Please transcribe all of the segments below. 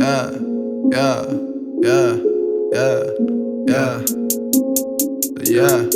yeah, yeah, yeah, yeah, yeah, yeah.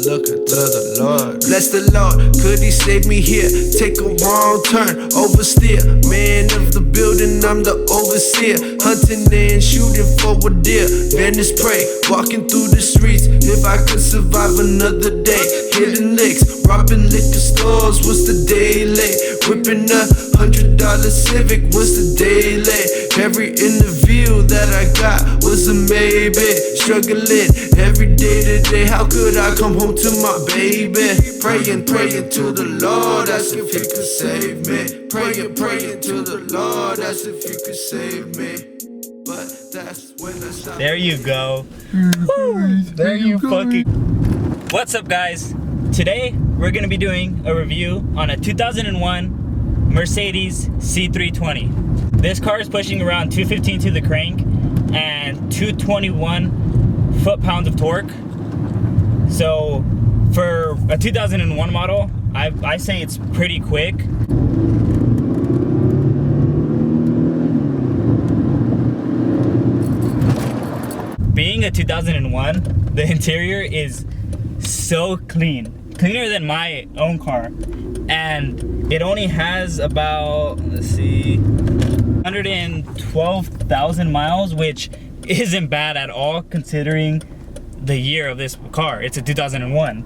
Look unto the Lord. Bless the Lord, could he save me here? Take a wrong turn, oversteer. Man of the building, I'm the overseer. Hunting and shooting for a deer. Venice prey, walking through the streets. If I could survive another day, hitting licks, robbing liquor stores. What's the daily? Whipping a $100 Civic. What's the daily? Every interview that I got was a maybe. Struggling every day to day. How could I come home to my baby? Praying to the Lord, as if he could save me. Praying to the Lord, as if he could save me. But that's when I stopped. There you go. Woo, there you fucking. What's up, guys? Today we're gonna be doing a review on a 2001 Mercedes C320. This car is pushing around 215 to the crank and 221 foot-pounds of torque. So for a 2001 model, I say it's pretty quick. Being a 2001, the interior is so clean. Cleaner than my own car. And it only has about, let's see, 112,000 miles, which isn't bad at all considering the year of this car. It's a 2001.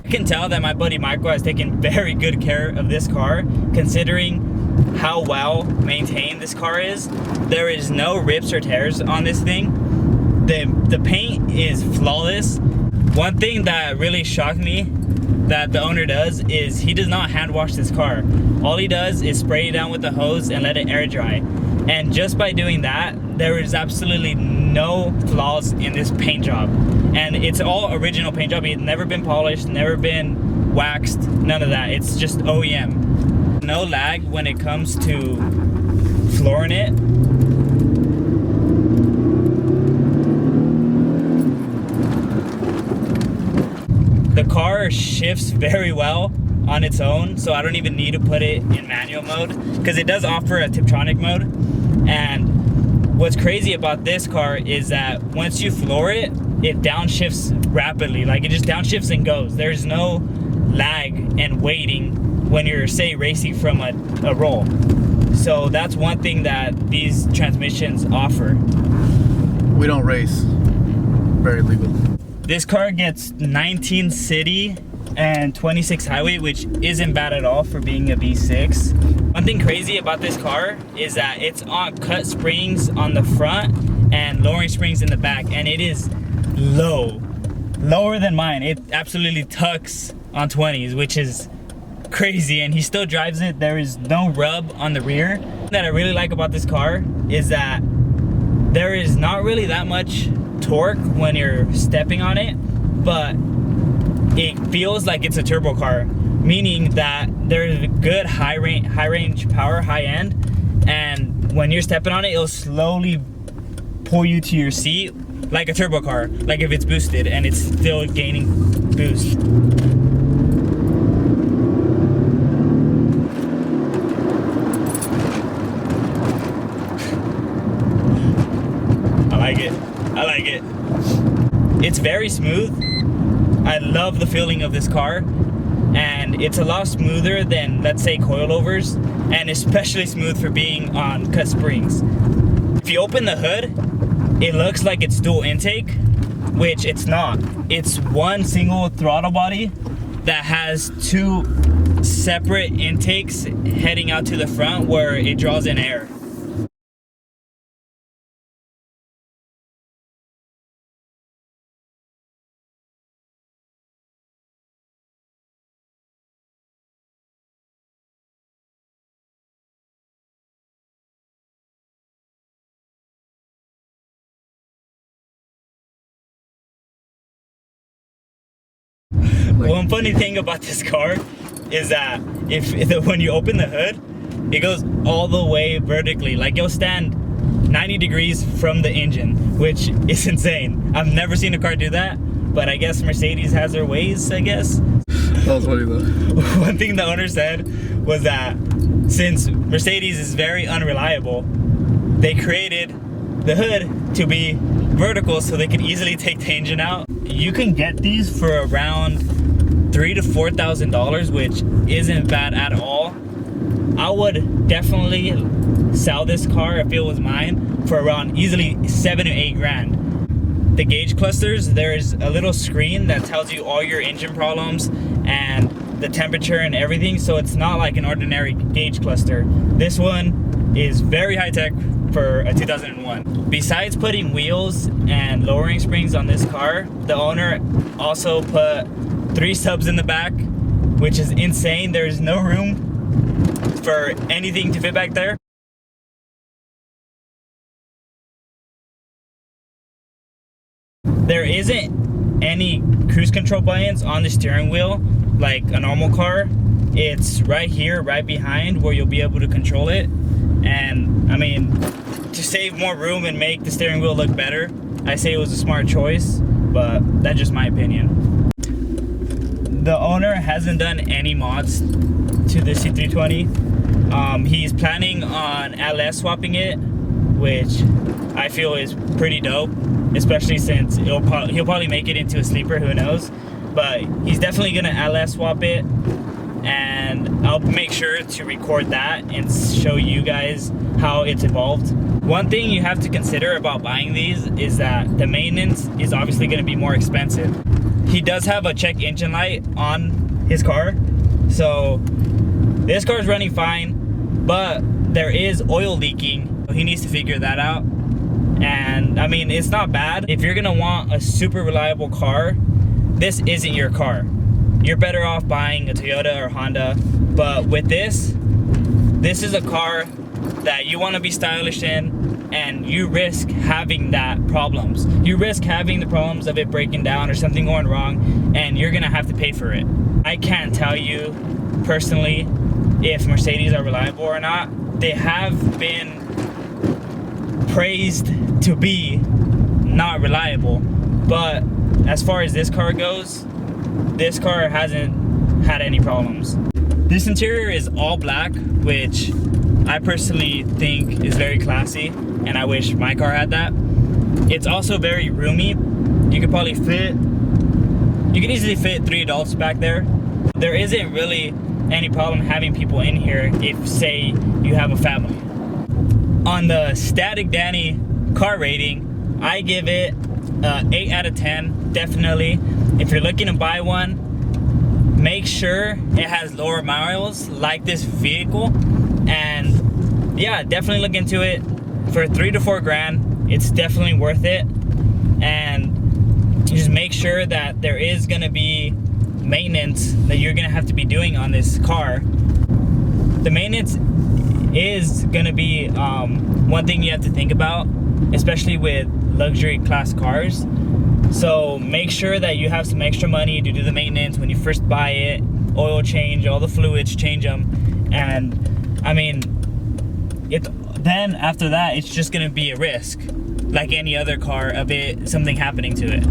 I can tell that my buddy Maikal has taken very good care of this car considering how well maintained this car is. There is no rips or tears on this thing. The paint is flawless. One thing that really shocked me that the owner does is he does not hand wash this car. All he does is spray it down with the hose and let it air dry. And just by doing that, there is absolutely no flaws in this paint job. And it's all original paint job. It's never been polished, never been waxed, none of that. It's just OEM. No lag when it comes to flooring it. The car shifts very well on its own, so I don't even need to put it in manual mode because it does offer a Tiptronic mode. And what's crazy about this car is that once you floor it, it downshifts rapidly. Like it just downshifts and goes. There's no lag and waiting when you're, say, racing from a roll. So that's one thing that these transmissions offer. We don't race. Very legal. This car gets 19 city and 26 highway, which isn't bad at all for being a V6. One thing crazy about this car is that it's on cut springs on the front and lowering springs in the back, and it is lower than mine. It absolutely tucks on 20s, which is crazy, and he still drives it. There is no rub on the rear. That I really like about this car is that there is not really that much torque when you're stepping on it, but it feels like it's a turbo car, meaning that there's a good high range power, high end, and when you're stepping on it, it'll slowly pull you to your seat like a turbo car, like if it's boosted and it's still gaining boost. I like it. It's very smooth. I love the feeling of this car, and it's a lot smoother than, let's say, coilovers, and especially smooth for being on cut springs. If you open the hood, it looks like it's dual intake, which it's not. It's one single throttle body that has two separate intakes heading out to the front where it draws in air. One funny thing about this car is that when you open the hood, it goes all the way vertically. Like you'll stand 90 degrees from the engine, which is insane. I've never seen a car do that, but I guess Mercedes has their ways, I guess. That was funny though. One thing the owner said was that since Mercedes is very unreliable, they created the hood to be vertical so they could easily take the engine out. You can get these for around $3,000 to $4,000, which isn't bad at all. I would definitely sell this car if it was mine for around easily $7,000 to $8,000. The gauge clusters, there's a little screen that tells you all your engine problems and the temperature and everything, so it's not like an ordinary gauge cluster. This one is very high tech for a 2001. Besides putting wheels and lowering springs on this car, the owner also put 3 subs in the back, which is insane. There's no room for anything to fit back there. There isn't any cruise control buttons on the steering wheel like a normal car. It's right here, right behind, where you'll be able to control it. And I mean, to save more room and make the steering wheel look better, I say it was a smart choice, but that's just my opinion. The owner hasn't done any mods to the C320. He's planning on LS swapping it, which I feel is pretty dope, especially since he'll probably make it into a sleeper, who knows. But he's definitely gonna LS swap it, and I'll make sure to record that and show you guys how it's evolved. One thing you have to consider about buying these is that the maintenance is obviously gonna be more expensive. He does have a check engine light on his car, so this car is running fine, but there is oil leaking. He needs to figure that out. And I mean, it's not bad. If you're gonna want a super reliable car, this isn't your car. You're better off buying a Toyota or Honda. But with this is a car that you want to be stylish in, and you risk having that problems. You risk having the problems of it breaking down or something going wrong, and you're gonna have to pay for it. I can't tell you personally if Mercedes are reliable or not. They have been praised to be not reliable, but as far as this car goes, this car hasn't had any problems. This interior is all black, which I personally think is very classy, and I wish my car had that. It's also very roomy. You could easily fit 3 adults back there. There isn't really any problem having people in here if, say, you have a family. On the Static Danny car rating, I give it 8 out of 10, definitely. If you're looking to buy one, make sure it has lower miles like this vehicle, and yeah, definitely look into it. For $3,000 to $4,000, it's definitely worth it. And just make sure that there is gonna be maintenance that you're gonna have to be doing on this car. The maintenance is gonna be one thing you have to think about, especially with luxury class cars. So make sure that you have some extra money to do the maintenance when you first buy it. Oil change, all the fluids, change them. And I mean, then after that, it's just gonna be a risk, like any other car, of something happening to it.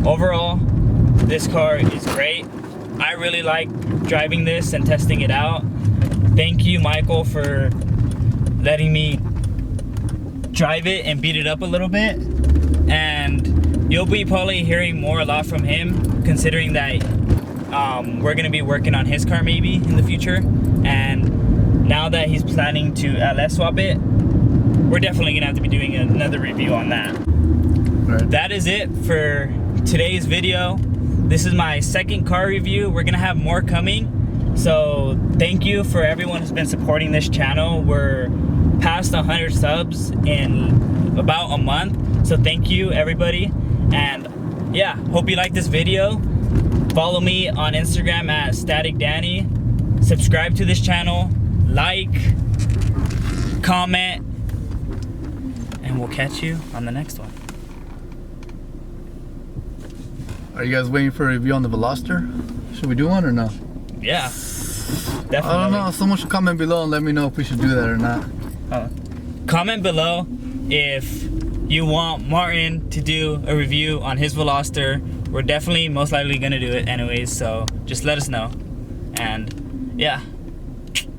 Overall, this car is great. I really like driving this and testing it out. Thank you, Maikal, for letting me drive it and beat it up a little bit. And you'll be probably hearing a lot from him, considering that we're gonna be working on his car maybe in the future. And now that he's planning to LS swap it, we're definitely gonna have to be doing another review on that. Right. That is it for today's video. This is my second car review. We're gonna have more coming. So thank you for everyone who's been supporting this channel. We're past 100 subs in about a month. So thank you, everybody. And yeah, hope you like this video. Follow me on Instagram at staticdanny. Subscribe to this channel, like, comment, and we'll catch you on the next one. Are you guys waiting for a review on the Veloster? Should we do one or no? Yeah, definitely. I don't know. Someone should comment below and let me know if we should do that or not. Comment below if you want Martin to do a review on his Veloster. We're definitely most likely gonna do it anyways, so just let us know. And yeah.